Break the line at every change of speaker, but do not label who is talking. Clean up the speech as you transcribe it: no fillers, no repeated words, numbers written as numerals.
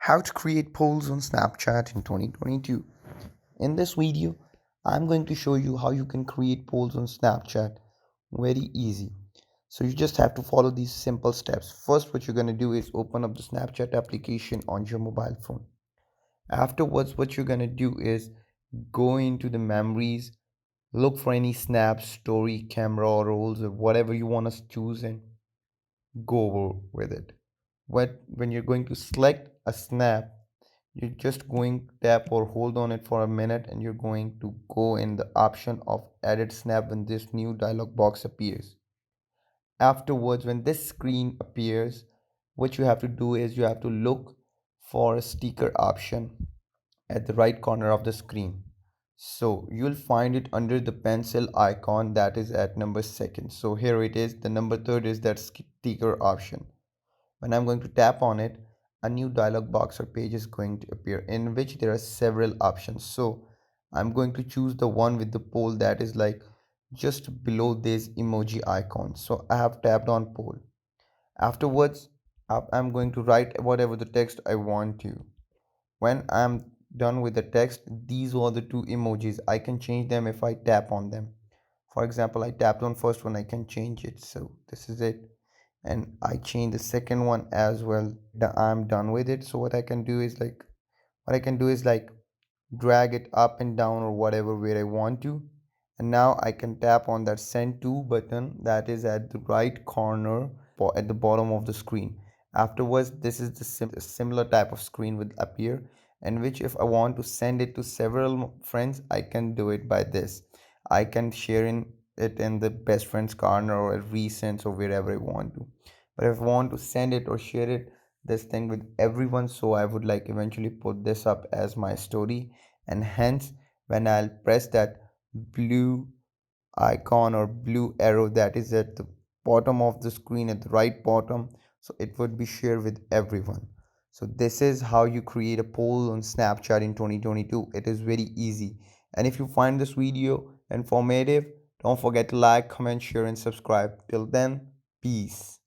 How to create polls on Snapchat in 2022. In this video, I'm going to show you how you can create polls on Snapchat very easy. So you just have to follow these simple steps. First, what you're going to do is open up the Snapchat application on your mobile phone. Afterwards, what you're going to do is go into the memories, look for any snaps, story, camera, or rolls, or whatever you want to choose and go over with it. When you're going to select a snap, you're just going to tap or hold on it for a minute and you're going to go in the option of edit snap when this new dialog box appears. Afterwards, when this screen appears, what you have to do is you have to look for a sticker option at the right corner of the screen. So you'll find it under the pencil icon that is at number second. So here it is. The number third is that sticker option. When I'm going to tap on it, a new dialog box or page is going to appear in which there are several options. So I'm going to choose the one with the poll that is like just below this emoji icon. So I have tapped on poll. Afterwards, I'm going to write whatever the text I want to. When I'm done with the text, these are the two emojis. I can change them if I tap on them. For example, I tapped on first one, I can change it. So this is it. And I change the second one as well. I'm done with it. So what I can do is like drag it up and down or whatever where I want to. And now I can tap on that send to button that is at the right corner at the bottom of the screen. Afterwards, this is the similar type of screen will appear, in which if I want to send it to several friends, I can do it by this. I can share it in the best friends corner or at recents or wherever I want to. But if I want to send it or share it this thing with everyone, so I would like eventually put this up as my story, and hence when I'll press that blue icon or blue arrow that is at the bottom of the screen at the right bottom, so it would be shared with everyone. So this is how you create a poll on Snapchat in 2022. It is very easy, and if you find this video informative, don't forget to like, comment, share and subscribe. Till then, peace.